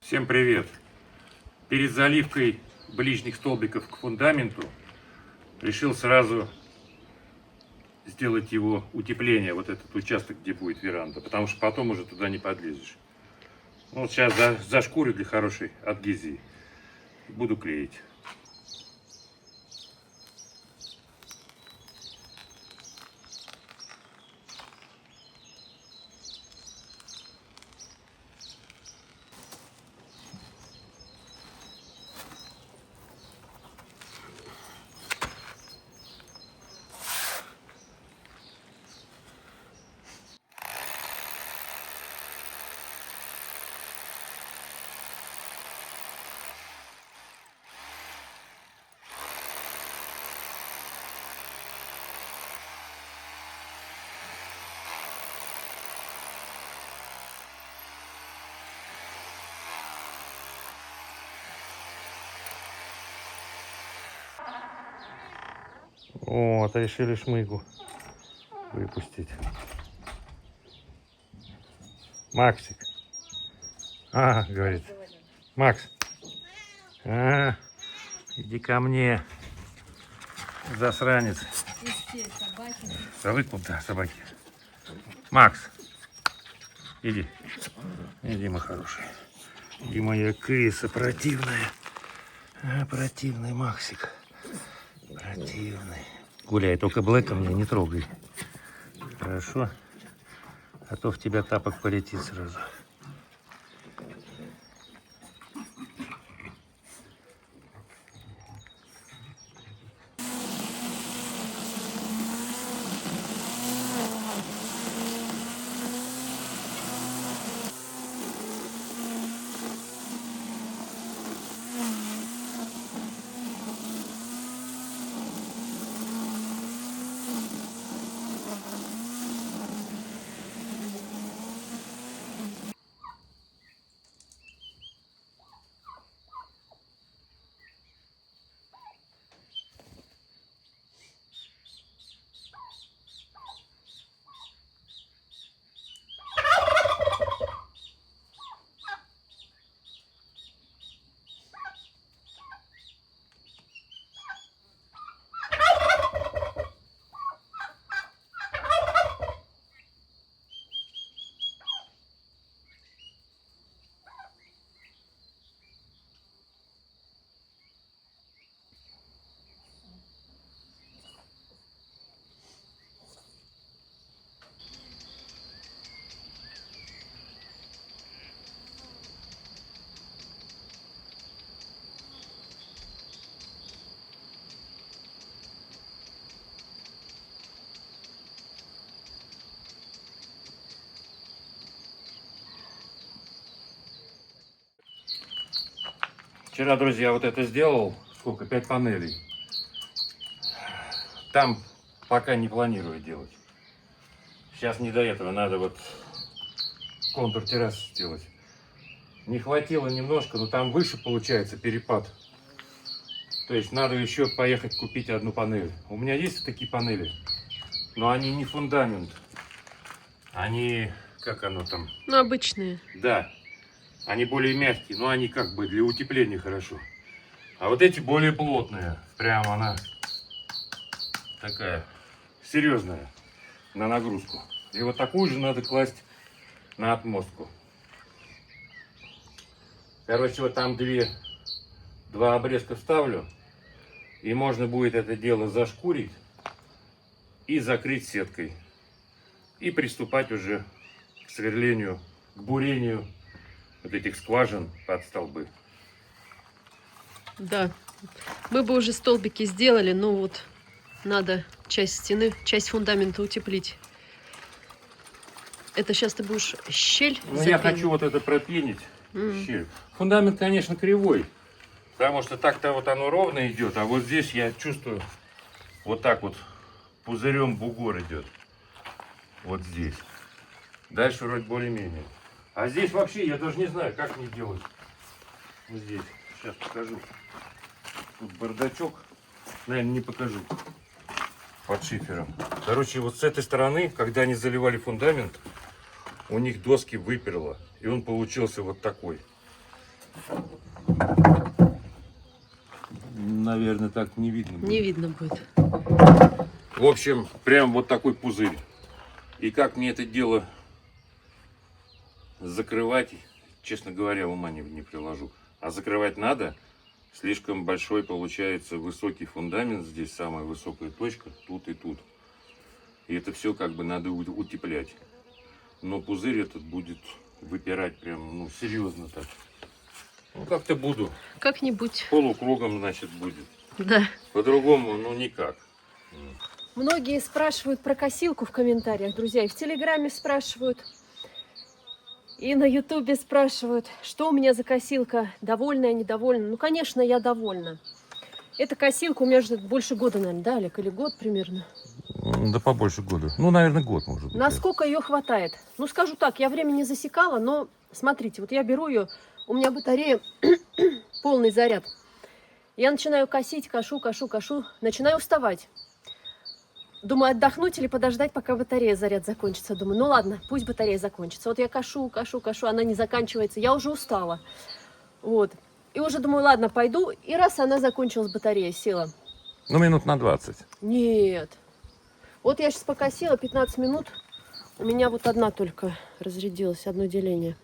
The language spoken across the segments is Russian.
Всем привет! Перед заливкой ближних столбиков к фундаменту решил сразу сделать его утепление, вот этот участок, где будет веранда, потому что потом уже туда не подлезешь. Ну, вот сейчас зашкурю для хорошей адгезии. Буду клеить. Вот, решили шмыгу выпустить. Максик. Говорит. Макс. Иди ко мне. Засранец. Завык куда, собаки. Макс. Иди. Иди, мой хороший. Иди, моя крыса противная. Противный Максик. Противный. Гуляй, только Блэка меня не трогай. Хорошо? А то в тебя тапок полетит сразу. Вчера, друзья, вот это сделал. Сколько? 5 панелей. Там пока не планирую делать. Сейчас не до этого. Надо вот контур террасы сделать. Не хватило немножко, но там выше получается перепад. То есть надо еще поехать купить одну панель. У меня есть такие панели, но они не фундамент. Они, как оно там? Ну, обычные. Да. Они более мягкие, но они как бы для утепления хорошо. А вот эти более плотные. Прям она такая серьезная на нагрузку. И вот такую же надо класть на отмостку. Короче, вот там два обрезка вставлю. И можно будет это дело зашкурить и закрыть сеткой. И приступать уже к сверлению, к бурению вот этих скважин под столбы. Да. Мы бы уже столбики сделали, но вот надо часть стены, часть фундамента утеплить. Это сейчас ты будешь щель Ну, я хочу вот это пропенить. Щель. Фундамент, конечно, кривой. Потому что так-то вот оно ровно идет. А вот здесь я чувствую, вот так вот пузырем бугор идет. Вот здесь. Дальше вроде более-менее. А здесь вообще я даже не знаю, как мне делать. Вот здесь. Сейчас покажу. Тут бардачок. Наверное, не покажу. Под шифером. Короче, вот с этой стороны, когда они заливали фундамент, у них доски выперло. И он получился вот такой. Наверное, так не видно будет. Не видно будет. В общем, прям вот такой пузырь. И как мне это дело закрывать, честно говоря, ума не приложу. А закрывать надо. Слишком большой получается высокий фундамент. Здесь самая высокая точка. Тут и тут. И это все как бы надо утеплять. Но пузырь этот будет выпирать прям, ну, серьезно так. Ну, как-то буду. Как-нибудь. Полукругом, значит, будет. Да. По-другому, ну, никак. Многие спрашивают про косилку в комментариях, друзья. И в Телеграме спрашивают. И на Ютубе спрашивают, что у меня за косилка, довольна я, недовольна. Ну, конечно, я довольна. Эта косилка у меня уже больше года, наверное, да, Олег, или год примерно? Да побольше года. Ну, наверное, год, может быть. Насколько ее хватает? Ну, скажу так, я время не засекала, но смотрите, вот я беру ее, у меня батарея полный заряд. Я начинаю косить, кошу, начинаю уставать. Думаю, отдохнуть или подождать, пока батарея заряд закончится. Думаю, ну ладно, пусть батарея закончится. Вот я кошу, она не заканчивается. Я уже устала. Вот. И уже думаю, ладно, пойду. И раз она закончилась, батарея села. Ну, минут на 20. Нет. Вот я сейчас покосила 15 минут. У меня вот одна только разрядилась, одно деление.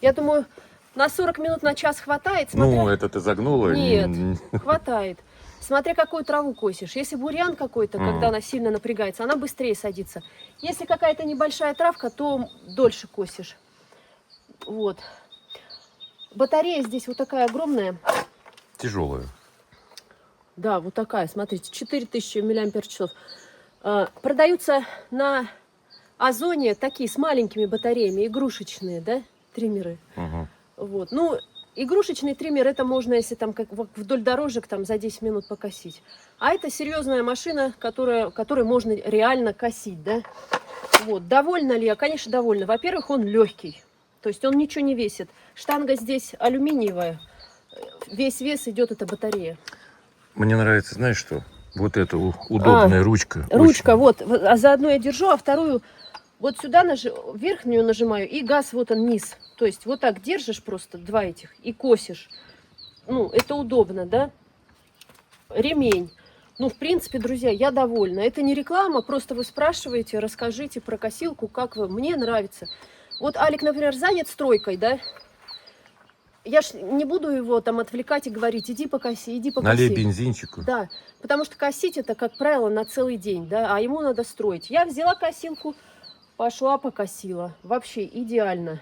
Я думаю, на 40 минут, на час хватает. Смотря... Ну, это ты загнула? Нет, хватает. Смотря какую траву косишь. Если бурьян какой-то, когда она сильно напрягается, она быстрее садится. Если какая-то небольшая травка, то дольше косишь. Вот. Батарея здесь вот такая огромная. Тяжелая. Да, вот такая, смотрите, 4000 мАч. Продаются на Озоне такие с маленькими батареями, игрушечные, да, триммеры. Угу. Вот. Ну, игрушечный триммер, это можно, если там как вдоль дорожек там за 10 минут покосить. А это серьезная машина, которой можно реально косить, да. Вот. Довольна ли я? Конечно, довольна. Во-первых, он легкий. То есть он ничего не весит. Штанга здесь алюминиевая. Весь вес идет эта батарея. Мне нравится, знаешь что? Вот эта удобная ручка. Ручка, вот. А заодно я держу, а вторую вот сюда верхнюю нажимаю, и газ вот он низ. То есть вот так держишь просто два этих и косишь. Ну, это удобно, да? Ремень. Ну, в принципе, друзья, я довольна. Это не реклама, просто вы спрашиваете, расскажите про косилку, как вы. Мне нравится. Вот Алик, например, занят стройкой, да? Я ж не буду его там отвлекать и говорить, иди покоси, иди покоси. Налей бензинчику. Да, потому что косить это, как правило, на целый день, да, а ему надо строить. Я взяла косилку, пошла покосила. Вообще идеально.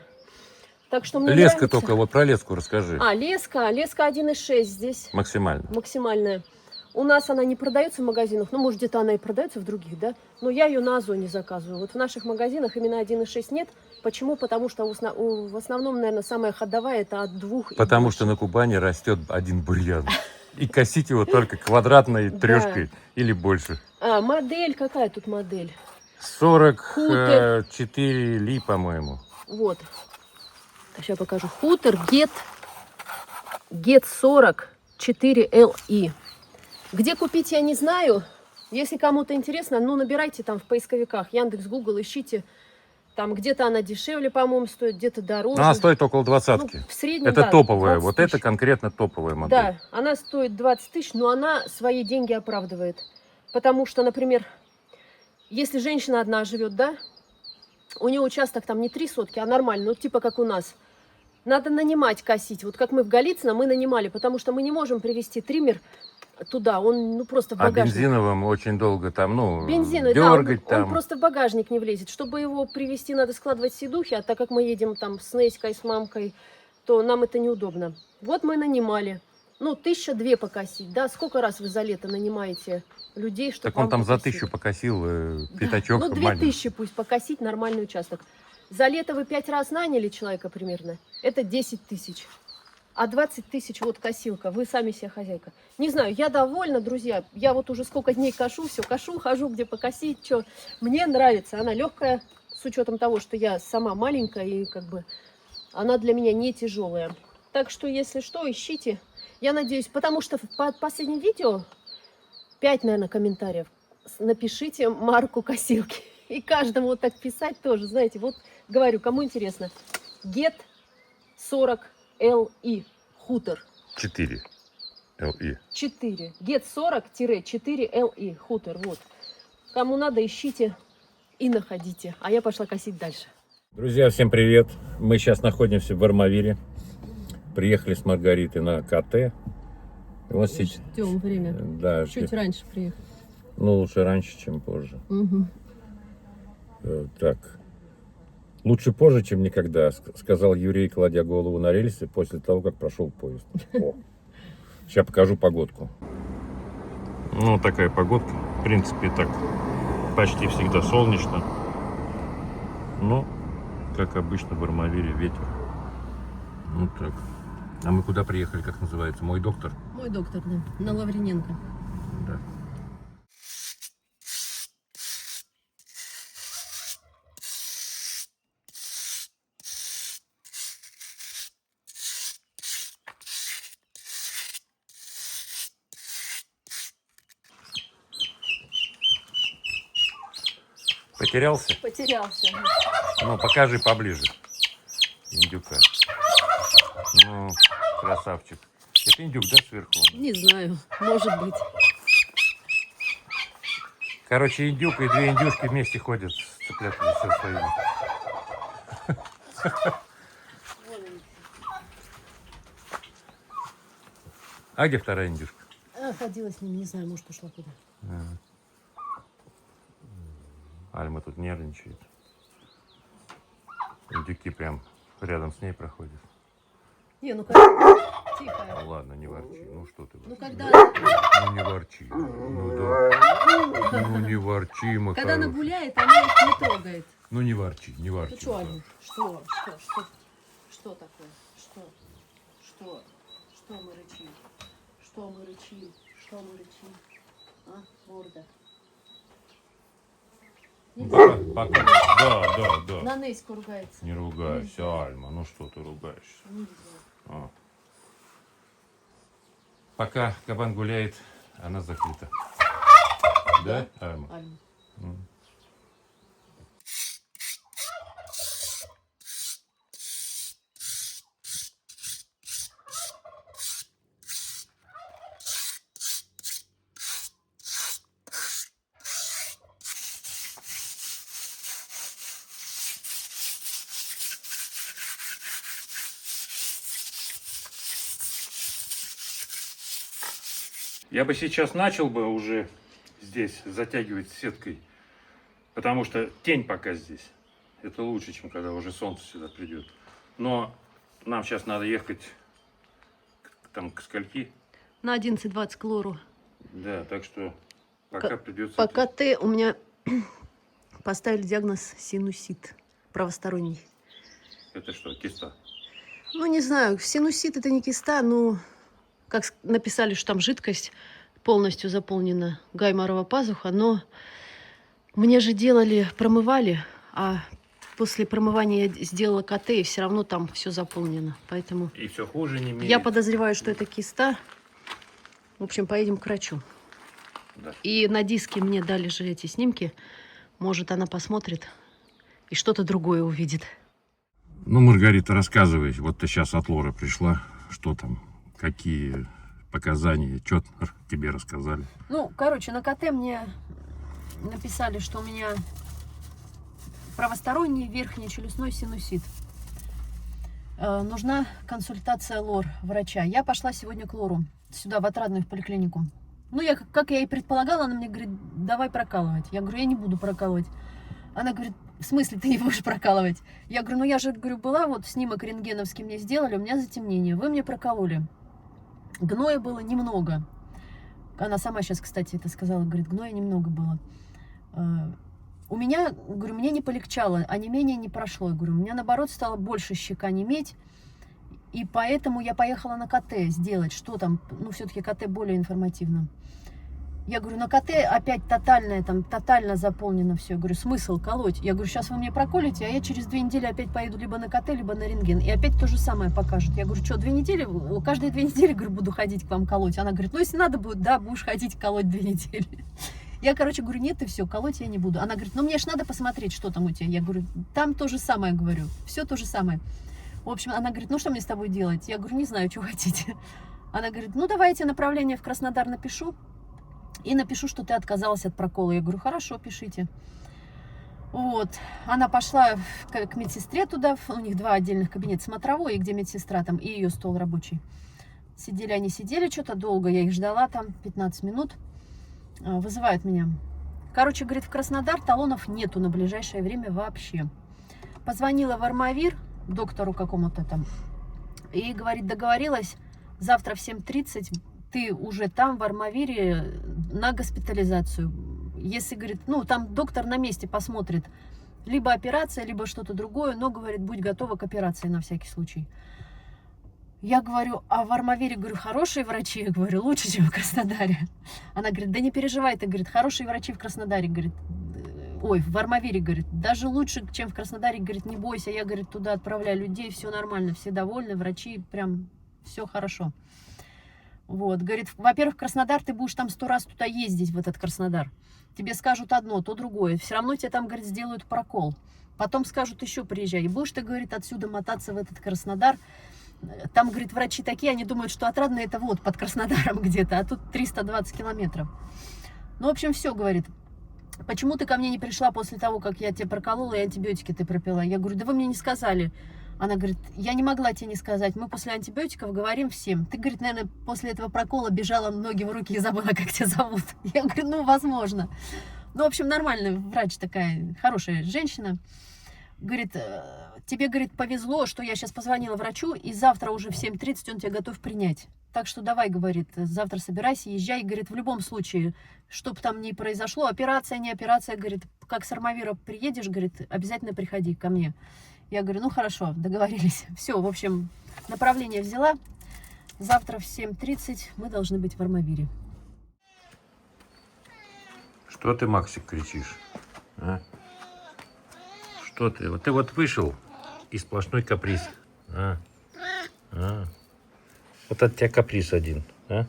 Так что мне леска нравится. только, вот про леску расскажи. Леска 1,6 здесь. Максимально. Максимальная. У нас она не продается в магазинах, ну, может, где-то она и продается в других, да, но я ее на Озоне заказываю. Вот в наших магазинах именно 1,6 нет. Почему? Потому что в основном, наверное, самая ходовая это от 2. Потому что на Кубани растет один бурьян. И косить его только квадратной трешкой или больше. Модель, какая тут модель? 44 ли, по-моему. Вот. Сейчас покажу. Хутор Get 44 LI. Где купить, я не знаю. Если кому-то интересно, ну, набирайте там в поисковиках. Яндекс, Google, ищите. Там где-то она дешевле, по-моему, стоит, где-то дороже. Она стоит около 20-ки. Ну, в среднем, это да, топовая. Вот 000. это конкретно топовая модель. Да, она стоит 20 000, но она свои деньги оправдывает. Потому что, например, если женщина одна живет, да, у нее участок там не 3 сотки, а нормально, ну, типа как у нас. Надо нанимать косить. Вот как мы в Голицыно, мы нанимали, потому что мы не можем привезти триммер туда, он, ну, просто в багажник. А бензиновым очень долго там, ну, Бензиновый, дергать да, там. он просто в багажник не влезет. Чтобы его привезти, надо складывать сидухи, а так как мы едем там с Неськой, с мамкой, то нам это неудобно. Вот мы нанимали. Ну, 1002 покосить, да? Сколько раз вы за лето нанимаете людей, чтобы... Так он там за 1000 покосил пятачок. Ну, 2000 пусть покосить нормальный участок. За лето вы 5 раз наняли человека примерно. Это 10 000. А 20 000 вот косилка. Вы сами себе хозяйка. Не знаю, я довольна, друзья. Я вот уже сколько дней кошу, все кошу, хожу, где покосить, что. Мне нравится. Она легкая, с учетом того, что я сама маленькая, и как бы она для меня не тяжелая. Так что, если что, ищите. Я надеюсь, потому что под последним видео 5, наверное, комментариев. Напишите марку косилки. И каждому вот так писать тоже, знаете, вот говорю, кому интересно. Get 44 LI. Хутор. 4 LI. 4. Get 40-4 LI. Хутор. Вот. Кому надо, ищите и находите. А я пошла косить дальше. Друзья, всем привет. Мы сейчас находимся в Армавире. Приехали с Маргаритой на КТ. Вот сейчас. Ждем время. Да, Чуть раньше приехали. Ну, лучше раньше, чем позже. Угу. Так. Лучше позже, чем никогда, сказал Юрий, кладя голову на рельсы после того, как прошел поезд. О. Сейчас покажу погодку. Ну, такая погодка. В принципе, так почти всегда солнечно. Но, как обычно, в Армавире ветер. Ну так. А мы куда приехали, как называется? Мой доктор? Мой доктор, да. На Лавриненко. Да. Потерялся? Потерялся. Ну, покажи поближе. Индюка. Ну, красавчик. Это индюк, да, сверху? Не знаю. Может быть. Короче, индюк и две индюшки вместе ходят с цыплятами со своими. А где вторая индюшка? Ходила с ним, не знаю, может, ушла куда. Альма тут нервничает. Индюки прям рядом с ней проходят. Не, ну когда... Тихо. Ну ладно, не ворчи. Ну что ты ворчишь? Ну когда... Ну не ворчи. Ну да. Ну не ворчи, мой Когда она хороший. гуляет, она их не трогает. Ну не ворчи, не ворчи. Ну что, Альма? Что такое? Что мы рычим? Что мы рычим? Что мы рычим? А, морда. Пока. Да. На Неську ругается. Не ругайся, Альма. Ну что ты ругаешься? Нельзя. А. Пока кабан гуляет, она закрыта. Да, Альма? Альма. Я бы сейчас начал бы уже здесь затягивать сеткой, потому что тень пока здесь. Это лучше, чем когда уже солнце сюда придет. Но нам сейчас надо ехать там к скольки. На 11:20 к Лору. Да, так что пока придется... По КТ у меня поставили диагноз синусит правосторонний. Это что, киста? Ну, не знаю, синусит это не киста, но как написали, что там жидкость полностью заполнена, гайморова пазуха, но мне же промывали, а после промывания я сделала КТ, и все равно там все заполнено, поэтому... И все хуже не мерить. Я подозреваю, что это киста. В общем, поедем к врачу. Да. И на диске мне дали же эти снимки. Может, она посмотрит и что-то другое увидит. Ну, Маргарита, рассказывай. Вот ты сейчас от Лоры пришла. Что там? Какие показания? Что тебе рассказали? Ну, короче, на КТ мне написали, что у меня правосторонний верхний челюстной синусит. Нужна консультация Лор, врача. Я пошла сегодня к Лору, сюда, в Отрадную, в поликлинику. Ну, как я и предполагала, она мне говорит, давай прокалывать. Я говорю, я не буду прокалывать. Она говорит, в смысле ты не будешь прокалывать? Я говорю, ну я же, говорю, была, вот снимок рентгеновский мне сделали, у меня затемнение, вы мне прокололи. Гноя было немного. Она сама сейчас, кстати, это сказала, говорит, гноя немного было. У меня, говорю, мне не полегчало, а онемение не прошло. Я говорю, у меня, наоборот, стало больше щека неметь. И поэтому я поехала на КТ сделать, что там, ну, все-таки КТ более информативно. Я говорю, на КТ опять тотальное, там, тотально заполнено все. Я говорю, смысл колоть? Я говорю, сейчас вы мне проколите, а я через 2 недели опять поеду либо на КТ, либо на рентген. И опять то же самое покажет. Я говорю, что, 2 недели? Каждые 2 недели, говорю, буду ходить к вам колоть. Она говорит, ну, если надо будет, да, будешь ходить колоть 2 недели. Я, короче, говорю, нет, и все, колоть я не буду. Она говорит, ну, мне ж надо посмотреть, что там у тебя. Я говорю, там то же самое, говорю, все то же самое. В общем, она говорит, ну что мне с тобой делать? Я говорю, не знаю, что хотите. Она говорит, ну давайте направление в Краснодар напишу. И напишу, что ты отказалась от прокола. Я говорю, хорошо, пишите. Вот. Она пошла к медсестре туда. У них 2 отдельных кабинета. Смотровой, и где медсестра там, и ее стол рабочий. Сидели они, сидели что-то долго. Я их ждала там 15 минут. Вызывают меня. Короче, говорит, в Краснодар талонов нету на ближайшее время вообще. Позвонила в Армавир, доктору какому-то там. И говорит, договорилась, завтра в 7:30 ты уже там, в Армавире, на госпитализацию. Если, говорит, ну, там доктор на месте посмотрит, либо операция, либо что-то другое, но, говорит, будь готова к операции на всякий случай. Я говорю, а в Армавире, говорю, хорошие врачи? Я говорю, лучше, чем в Краснодаре. Она говорит, да не переживай, ты, говорит, хорошие врачи в Краснодаре, говорит, ой, в Армавире, говорит, даже лучше, чем в Краснодаре, говорит, не бойся, я, говорит, туда отправляю людей, все нормально, все довольны, врачи, прям все хорошо. Вот, говорит, во-первых, Краснодар, ты будешь там 100 раз туда ездить, в этот Краснодар. Тебе скажут одно, то другое. Все равно тебе там, говорит, сделают прокол. Потом скажут, еще приезжай. И будешь ты, говорит, отсюда мотаться в этот Краснодар. Там, говорит, врачи такие, они думают, что Отрадное это вот под Краснодаром где-то, а тут 320 километров. Ну, в общем, все, говорит. Почему ты ко мне не пришла после того, как я тебе проколола и антибиотики ты пропила? Я говорю, да вы мне не сказали. Она говорит, я не могла тебе не сказать, мы после антибиотиков говорим всем. Ты, говорит, наверное, после этого прокола бежала ноги в руки и забыла, как тебя зовут. Я говорю, ну, возможно. Ну, в общем, нормальный врач такая, хорошая женщина. Говорит, тебе, говорит, повезло, что я сейчас позвонила врачу, и завтра уже в 7:30 он тебя готов принять. Так что давай, говорит, завтра собирайся, езжай. Говорит, в любом случае, что бы там ни произошло, операция, не операция, говорит, как с Армавира приедешь, говорит, обязательно приходи ко мне. Я говорю, ну хорошо, договорились. Все, в общем, направление взяла. Завтра в 7:30 мы должны быть в Армавире. Что ты, Максик, кричишь? А? Что ты? Вот ты вот вышел и сплошной каприз. А? Вот от тебя каприз один. А?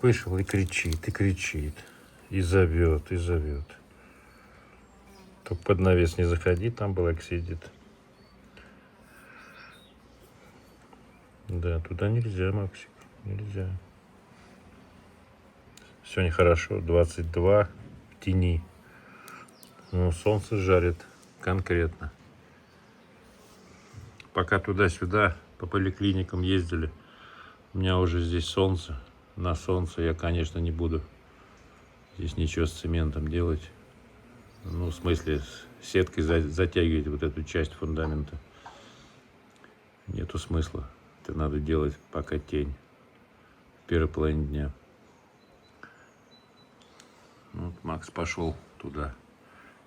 Вышел и кричит. И зовет, и зовет. Только под навес не заходи, там Блэк сидит. Да, туда нельзя, Максик, нельзя. Сегодня хорошо, 22 в тени. Ну, солнце жарит конкретно. Пока туда-сюда по поликлиникам ездили, у меня уже здесь солнце. На солнце я, конечно, не буду здесь ничего с цементом делать. Ну, в смысле, с сеткой затягивать вот эту часть фундамента. Нету смысла. Это надо делать пока тень. В первой половине дня. Вот Макс пошел туда.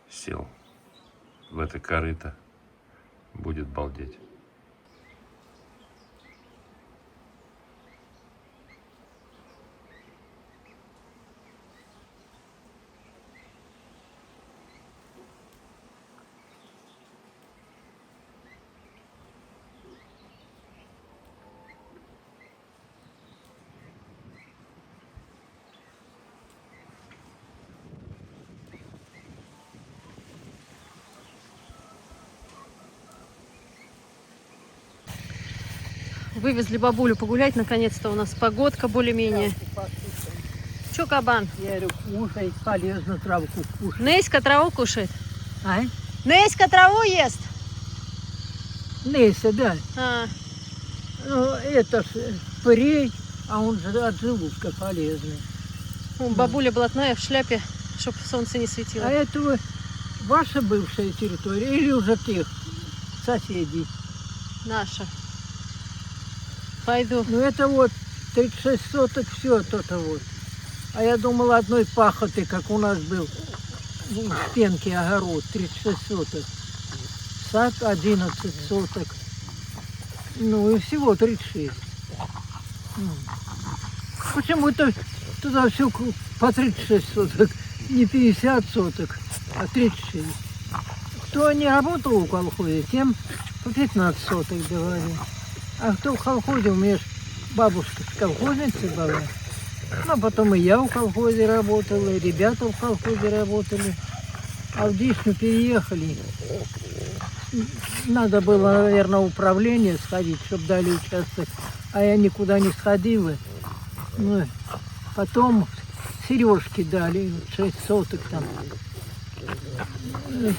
Сел в это корыто. Будет балдеть. Вывезли бабулю погулять, наконец-то у нас погодка более-менее. Чё, кабан? Я говорю, кушай, полезно травку кушать. Неська траву кушает? А? Неська траву ест? Неся, да. А, Ну, это ж пырей, а он же от желудка полезный. бабуля блатная в шляпе, чтобы солнце не светило. А это ваша бывшая территория или уже тех соседей? Наша. Пойду. Ну, это вот 36 соток, все то-то вот. А я думала, одной пахоты, как у нас был в Пенке огород, 36 соток. Сад 11 соток. Ну, и всего 36. Почему-то туда все по 36 соток, не 50 соток, а 36. Кто не работал в колхозе, тем по 15 соток давали. А кто в колхозе, у меня ж бабушка колхозница была. Ну, а потом и я в колхозе работала, и ребята в колхозе работали. А в Дичну переехали. надо было, наверное, в управление сходить, чтобы дали участок. А я никуда не сходила. Ну, потом Сережке дали 6 соток там.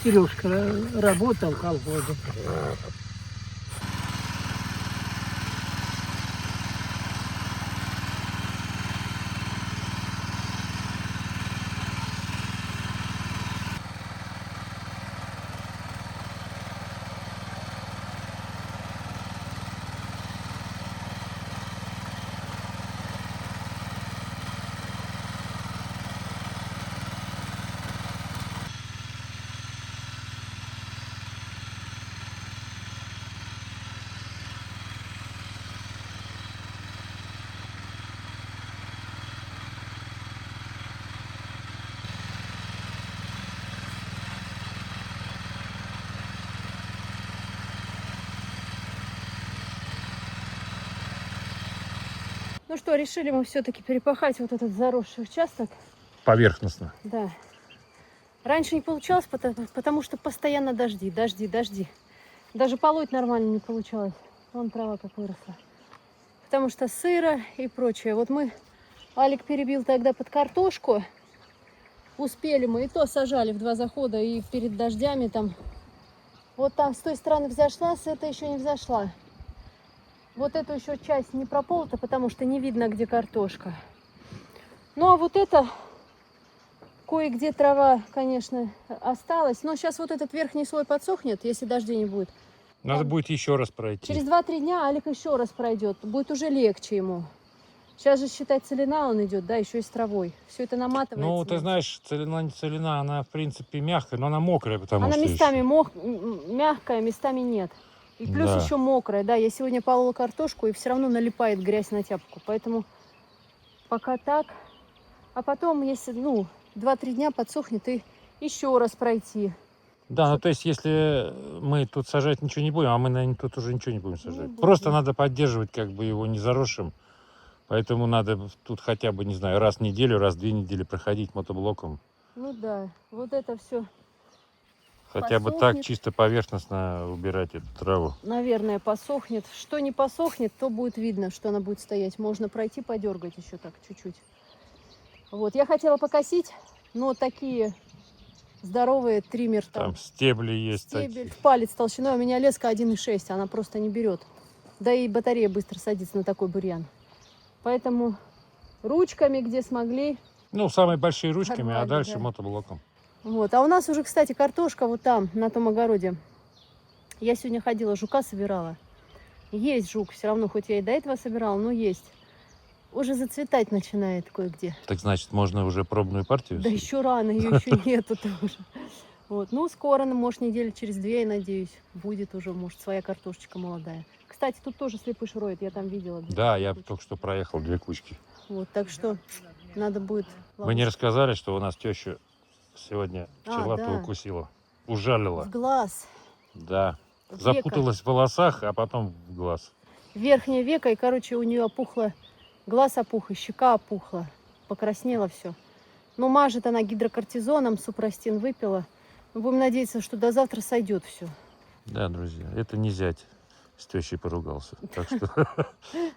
Сережка работал в колхозе. Ну что, решили мы все-таки перепахать вот этот заросший участок. Поверхностно. Да. Раньше не получалось, потому что постоянно дожди, дожди, дожди. Даже полоть нормально не получалось. Вон трава как выросла. Потому что сыро и прочее. Вот мы, Алик перебил тогда под картошку. Успели мы, и то сажали в 2 захода, и перед дождями там. Вот там с той стороны взошла, с этой еще не взошла. Вот эту еще часть не прополота, потому что не видно, где картошка. Ну а вот это, кое-где трава, конечно, осталась. Но сейчас вот этот верхний слой подсохнет, если дождей не будет. Надо Там будет еще раз пройти. через 2-3 дня Алик еще раз пройдет. Будет уже легче ему. Сейчас же, считай, целина он идет, да, еще и с травой. Все это наматывается. Ну, ты знаешь, целина не целина, она в принципе мягкая, но она мокрая, потому Она что местами еще. мягкая, местами нет. И плюс Да. еще мокрая, да. Я сегодня полола картошку, и все равно налипает грязь на тяпку. Поэтому пока так. А потом, если, 2-3 дня подсохнет, и еще раз пройти. Да, ну то есть, если мы тут сажать ничего не будем, а мы, наверное, тут уже ничего не будем сажать. будем. Просто надо поддерживать как бы его не заросшим. Поэтому надо тут хотя бы, не знаю, раз в неделю, раз в 2 недели проходить мотоблоком. Ну да, вот это все, Хотя бы так Посохнет. чисто поверхностно убирать эту траву. наверное, посохнет. Что не посохнет, то будет видно, что она будет стоять. Можно пройти, подергать еще так чуть-чуть. Вот, я хотела покосить, но такие здоровые триммер Там стебли есть стебель такие. в палец толщиной. У меня леска 1,6, она просто не берет. Да и батарея быстро садится на такой бурьян. Поэтому ручками, где смогли. Ну, самые большие ручками, а Нормально, дальше да. мотоблоком. Вот. А у нас уже, кстати, картошка вот там, на том огороде. Я сегодня ходила, жука собирала. Есть жук, все равно, хоть я и до этого собирала, но есть. Уже зацветать начинает кое-где. Так значит, можно уже пробную партию? Да еще рано, ее еще нету тоже. Вот. Ну, скоро, может, недели через 2, я надеюсь, будет уже, может, своя картошечка молодая. Кстати, тут тоже слепыш роет, я там видела. Да, я только что проехал 2 кучки. Вот, так что надо будет... Вы не рассказали, что у нас тещу сегодня пчела да. укусила? Ужалила. В глаз. Да. Века. Запуталась в волосах, а потом в глаз. Верхнее веко, и, короче, у нее опухло, глаз опух, и щека опухла, покраснело все. Но мажет она гидрокортизоном, супрастин выпила. Будем надеяться, что до завтра сойдет все. Да, друзья, это не зять с тещей поругался. Так что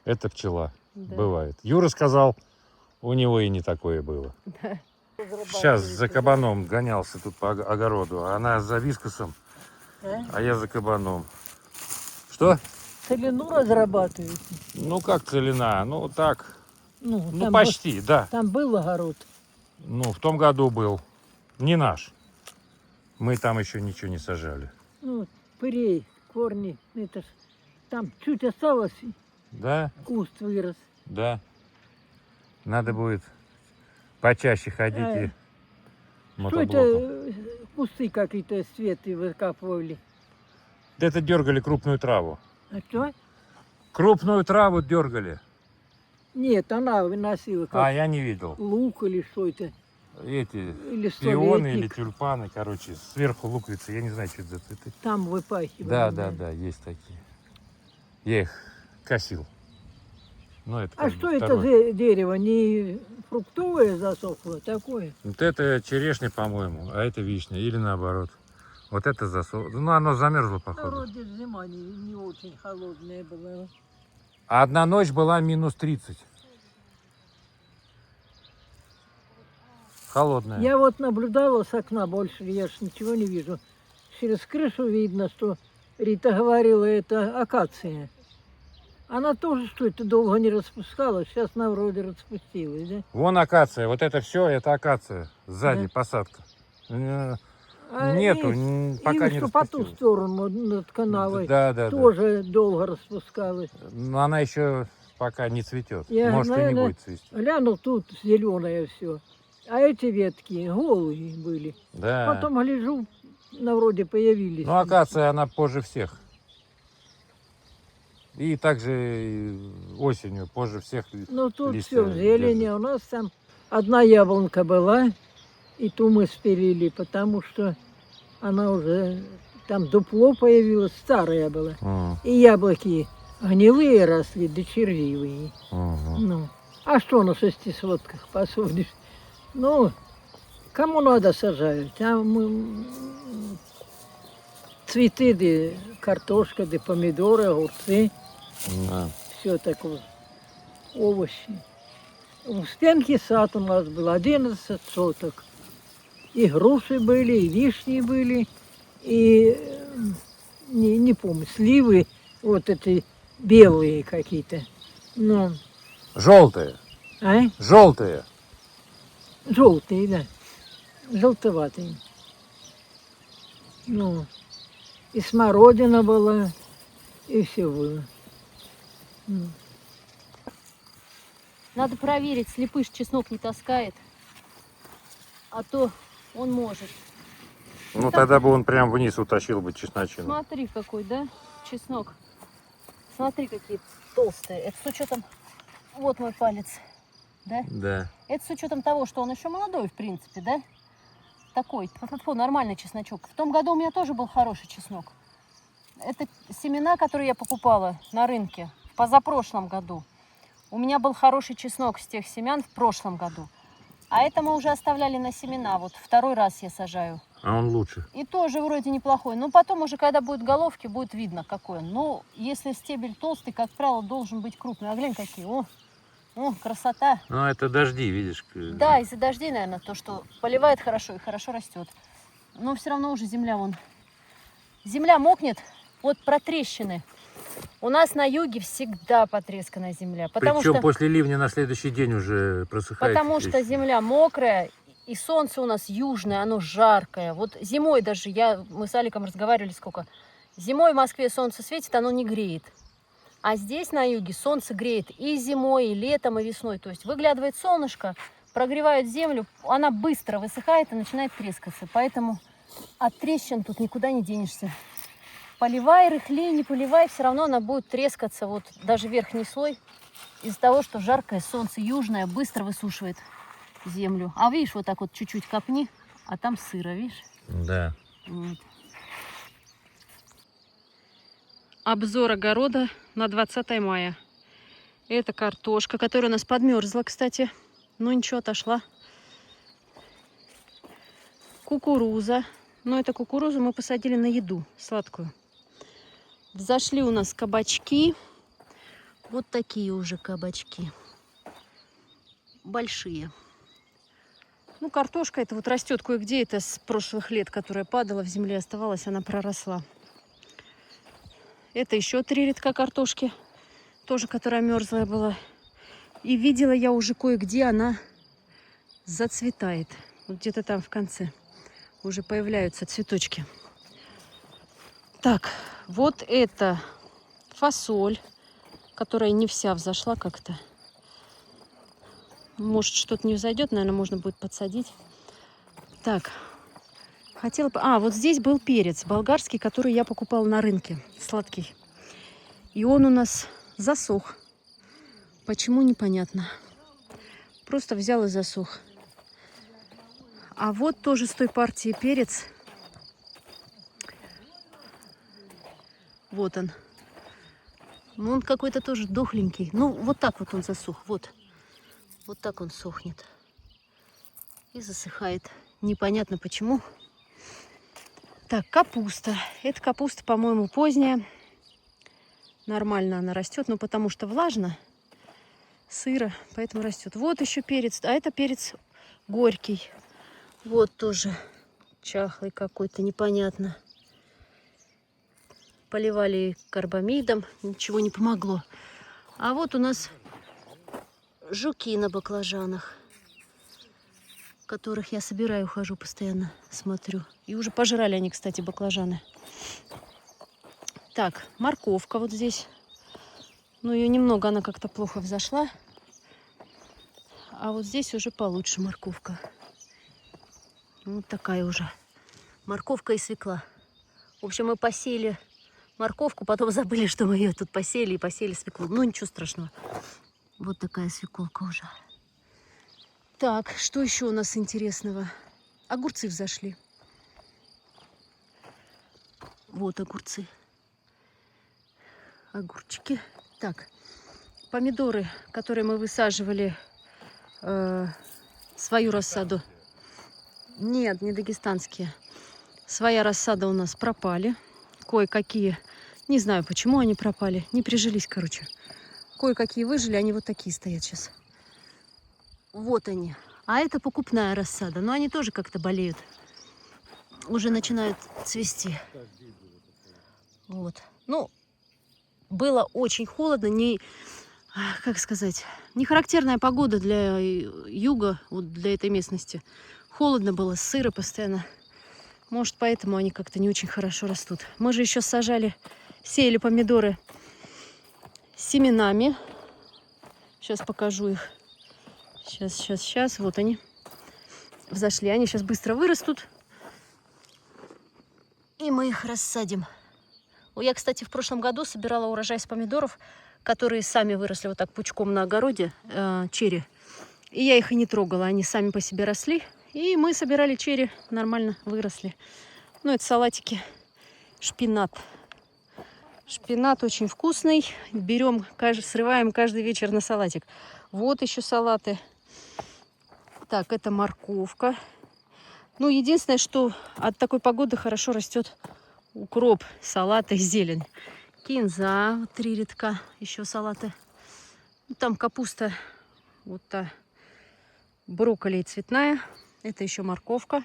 это пчела. Бывает. Юра сказал, у него и не такое было. Сейчас за кабаном гонялся тут по огороду. Она за вискосом, а я за кабаном. Что? Целину разрабатываете? Ну, как целина? Ну, так. Ну, Ну, там почти, да. Там был огород. Ну, в том году был. Не наш. Мы там еще ничего не сажали. Ну, пырей, корни. Это ж там чуть осталось, Да? куст вырос. Да. Надо будет почаще ходить и Что мотоблоком. это кусты какие-то светы выкапывали? Да это дергали крупную траву. А что? Крупную траву дергали. Нет, она выносила как А, я не видел. лук или что это. Эти Или пионы или столетник. тюльпаны, короче, сверху луковицы. Я не знаю, что это за цветы. Там выпахивали. Да, да, да, есть такие. Я их косил. Ну, это А как что бы это второе. за дерево? Не фруктовое засохло, такое? Вот это черешня, по-моему, а это вишня. Или наоборот. Вот это засох. Ну, оно замерзло, А походу. вроде зима не очень холодная была. А одна ночь была минус 30. Холодная. Я вот наблюдала с окна больше, я ж ничего не вижу. Через крышу видно, что Рита говорила, это акация. Она тоже что-то долго не распускалась, сейчас она вроде распустилась, да? Вон акация. Вот это все, это акация. Сзади Да. посадка. А Нету, и пока не что по ту распустилась. сторону над канавой Да, да, да. тоже долго распускалась. Но она еще пока не цветет. Я, Может, и не наверное, будет цвести. гляну, тут зеленое все. А эти ветки голые были. Да. Потом гляжу, на вроде появились. Ну, акация, она позже всех. И также осенью позже всех. Ну тут листья все в зелени. держит. У нас там одна яблонка была, и ту мы спилили, потому что она уже там дупло появилось, старая была. Мгм. И яблоки гнилые росли, да червивые. Мгм. Ну, а что на 6 сотках посадишь? Ну, кому надо сажают. А мы цветы, да, картошка, да, помидоры, огурцы, Да. все такое, овощи. В Стенке сад у нас был 11 соток. И груши были, и вишни были, и, не помню, сливы, вот эти белые какие-то. Ну, Желтые. а? Желтые. Желтые, да. Желтоватые. Ну, и смородина была, и все было. Ну. Надо проверить, слепыш чеснок не таскает. А то он может. Ну, тогда бы он прям вниз утащил бы чесночину. Смотри какой, да, чеснок. Смотри, какие толстые. Это с учетом... Вот мой палец, да? Да. Это с учетом того, что он еще молодой, в принципе, да? Такой, нормальный чесночок. В том году у меня тоже был хороший чеснок. Это семена, которые я покупала на рынке в позапрошлом году. У меня был хороший чеснок с тех семян в прошлом году. А это мы уже оставляли на семена. Вот второй раз я сажаю. А он лучше. И тоже вроде неплохой. Но потом уже, когда будут головки, будет видно, какой он. Но если стебель толстый, как правило, должен быть крупный. А глянь, какие. О, красота. Ну, это дожди, видишь. Да, из-за дождей, наверное, то, что поливает хорошо и хорошо растет. Но все равно уже земля вон. Земля мокнет от протрещины. У нас на юге всегда потресканная земля. Потому Причем что, после ливня на следующий день уже просыхает. потому что земля мокрая, и солнце у нас южное, оно жаркое. Вот зимой даже, мы с Аликом разговаривали сколько. Зимой в Москве солнце светит, оно не греет. А здесь на юге солнце греет и зимой, и летом, и весной. То есть выглядывает солнышко, прогревает землю, она быстро высыхает и начинает трескаться. Поэтому от трещин тут никуда не денешься. Поливай, рыхлей, не поливай, все равно она будет трескаться, вот даже верхний слой, из-за того, что жаркое солнце южное быстро высушивает землю. А видишь, вот так вот чуть-чуть копни, а там сыро, видишь? Да. Вот. Обзор огорода на 20 мая. Это картошка, которая у нас подмерзла, кстати. Но ничего, отошла. Кукуруза. Но эту кукурузу мы посадили на еду сладкую. Взошли у нас кабачки. Вот такие уже кабачки. Большие. Ну, картошка это вот растет кое-где. Это с прошлых лет, которая падала в земле, оставалась, она проросла. Это еще 3 редка картошки. Тоже, которая мерзлая была. И видела я уже кое-где она зацветает. Вот где-то там в конце уже появляются цветочки. Так, вот это фасоль, которая не вся взошла как-то. Может, что-то не взойдет, наверное, можно будет подсадить. Так, хотела бы... А, вот здесь был перец болгарский, который я покупала на рынке, сладкий. И он у нас засох. Почему, непонятно. Просто взял и засох. А вот тоже с той партии перец. Вот он. Ну, он какой-то тоже дохленький. Ну, вот так вот он засох. Вот. Вот так он сохнет. И засыхает. Непонятно почему. Так, капуста. Эта капуста, по-моему, поздняя. Нормально она растет, но потому что влажно, сыро, поэтому растет. Вот еще перец, а это перец горький. Вот тоже чахлый какой-то, непонятно. Поливали карбамидом, ничего не помогло. А вот у нас жуки на баклажанах, которых я собираю, хожу постоянно, смотрю. И уже пожрали они, кстати, баклажаны. Так, морковка вот здесь. Ну, ее немного, она как-то плохо взошла. А вот здесь уже получше морковка. Вот такая уже. Морковка и свекла. В общем, мы посеяли морковку, потом забыли, что мы ее тут посеяли, и посеяли свеклу. Ну, ничего страшного. Вот такая свеколка уже. Так, что еще у нас интересного? Огурцы взошли. Вот огурцы. Огурчики. Так, помидоры, которые мы высаживали, свою рассаду. Нет, не дагестанские. Своя рассада у нас пропали. Кое-какие, не знаю, почему они пропали. Не прижились, короче. Кое-какие выжили, они вот такие стоят сейчас. Вот они. А это покупная рассада. Но они тоже как-то болеют. Уже начинают цвести. Вот. Ну, было очень холодно. Не, как сказать, не характерная погода для юга, вот для этой местности. Холодно было, сыро постоянно. Может, поэтому они как-то не очень хорошо растут. Мы же еще сеяли помидоры семенами. Сейчас покажу их. Сейчас. Вот они взошли. Они сейчас быстро вырастут. И мы их рассадим. Я, кстати, в прошлом году собирала урожай с помидоров, которые сами выросли вот так пучком на огороде, черри. И я их и не трогала. Они сами по себе росли. И мы собирали черри, нормально выросли. Ну, это салатики. Шпинат. Шпинат очень вкусный. Берем, срываем каждый вечер на салатик. Вот еще салаты. Так, это морковка. Ну, единственное, что от такой погоды хорошо растет укроп, салаты, зелень. Кинза, вот 3 рядка, еще салаты. Там капуста, вот та, брокколи цветная. Это еще морковка.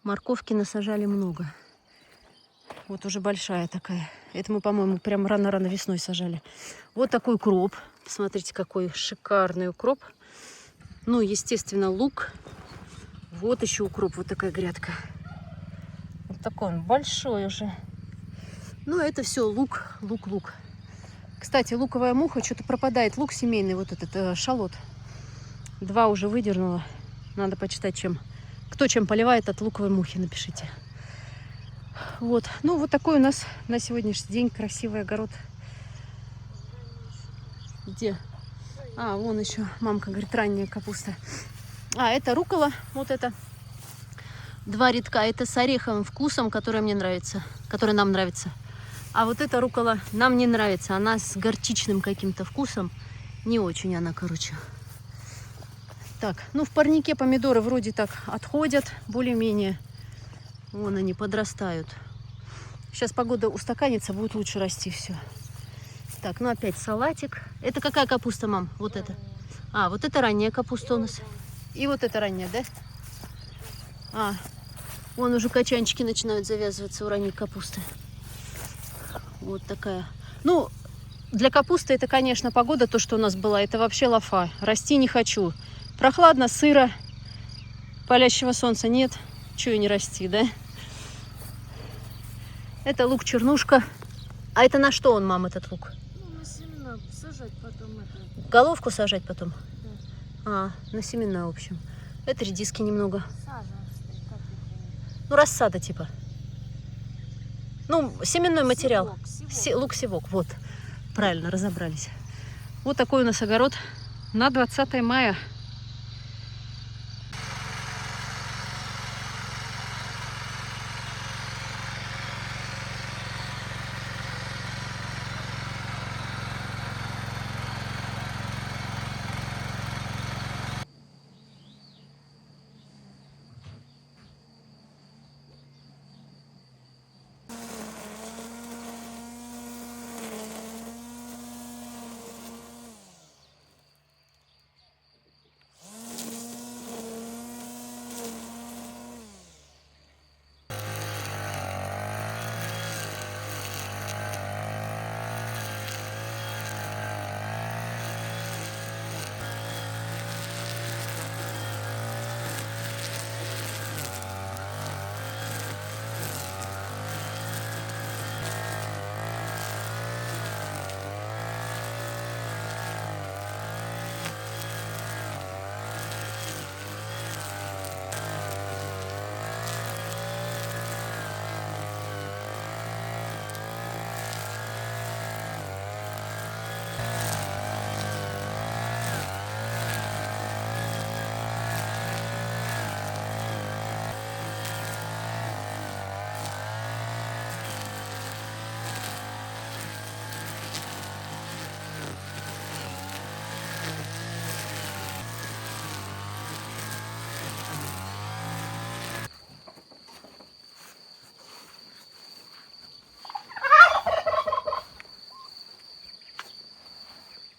Морковки насажали много. Вот уже большая такая. Это мы, по-моему, прям рано-рано весной сажали. Вот такой укроп. Посмотрите, какой шикарный укроп. Ну, естественно, лук. Вот еще укроп, вот такая грядка. Вот такой он большой уже. Ну, это все лук. Кстати, луковая муха, что-то пропадает. Лук семейный, вот этот шалот. 2 уже выдернула. Надо почитать, чем. Кто чем поливает от луковой мухи, напишите. Вот. Ну, вот такой у нас на сегодняшний день красивый огород. Где? А, вон еще мамка говорит, ранняя капуста. А, это руккола, вот это. 2 рядка. Это с ореховым вкусом, который мне нравится, который нам нравится. А вот эта руккола нам не нравится. Она с горчичным каким-то вкусом. Не очень она, короче. Так, ну в парнике помидоры вроде так отходят, более-менее. Вон они подрастают. Сейчас погода устаканится, будет лучше расти все. Так, ну опять салатик. Это какая капуста, мам? Вот это. А, вот это ранняя капуста у нас. И вот это ранняя, да? А, вон уже качанчики начинают завязываться у ранней капусты. Вот такая. Ну, для капусты это, конечно, погода, то, что у нас была, это вообще лафа. Расти не хочу. Прохладно, сыро, палящего солнца нет. Чего и не расти, да? Это лук-чернушка. А это на что он, мам, этот лук? Ну, на семена сажать потом это. Головку сажать потом? Да. А, на семена, в общем. Это редиски немного. Сажа, как это? Ну, рассада типа. Ну, семенной материал. Севок. Лук-севок, вот. Правильно, разобрались. Вот такой у нас огород на 20 мая.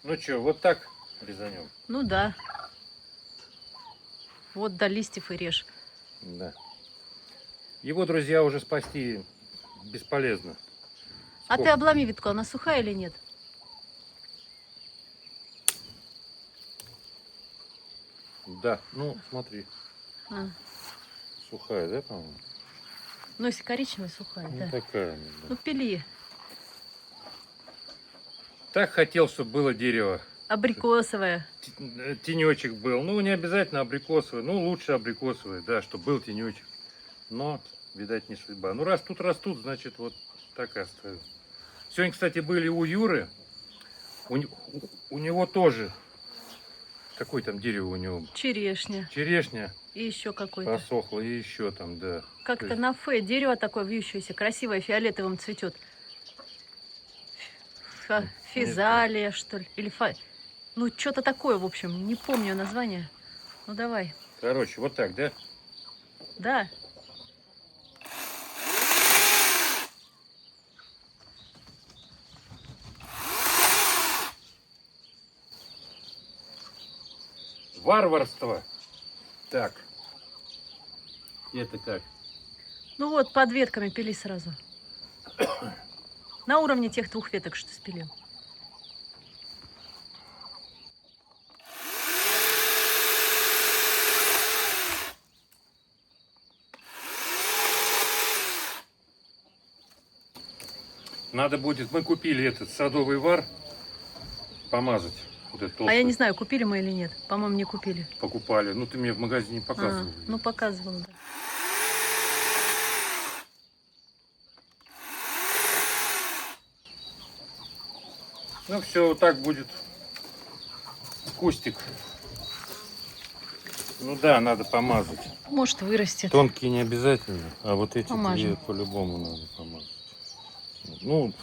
Ну что, вот так резанем? Ну да. Вот до листьев и режь. Да. Его, друзья, уже спасти бесполезно. А ты обломи ветку, она сухая или нет? Да, ну смотри, А. сухая, да, по-моему? Ну, если коричневая, сухая, Ну, да. такая. она, да. Ну, пили. Так хотел, чтобы было дерево. Абрикосовая. Тенечек был. Ну, не обязательно абрикосовый. Ну, лучше абрикосовый, да, чтобы был тенечек. Но, видать, не судьба. Ну, раз тут растут, значит, вот так и оставим. Сегодня, кстати, были у Юры. У него тоже. Какое там дерево у него? Черешня. Черешня И еще какой-то. посохла. И еще там, да. То Как-то есть на фе. Дерево такое вьющееся, красивое, фиолетовым цветет. Физалия, что ли? Или Ну, что-то такое, в общем. Не помню название. Ну, давай. Короче, вот так, да? Да. Варварство. Так. Это как? Ну вот, под ветками пили сразу. На уровне тех 2 веток, что спилил. Надо будет, мы купили этот садовый вар, помазать. Вот этот А я толстый. не знаю, купили мы или нет. По-моему, не купили. Покупали. Ну, ты мне в магазине показывал. Ну, показывал, да. Ну, все, вот так будет кустик. Ну да, надо помазать. Может, вырастет. Тонкие не обязательно, а вот эти Помажем. две по-любому надо помазать. Ну,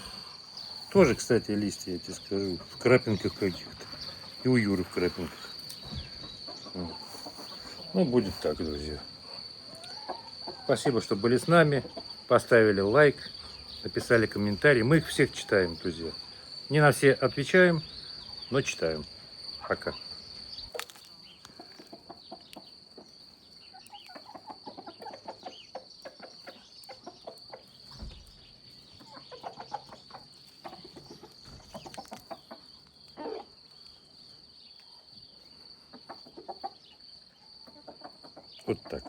тоже, кстати, листья, я тебе скажу, в крапинках каких-то. И у Юры в крапинках. Вот. Ну, будет так, друзья. Спасибо, что были с нами. Поставили лайк, написали комментарий. Мы их всех читаем, друзья. Не на все отвечаем, но читаем. Пока. Вот так.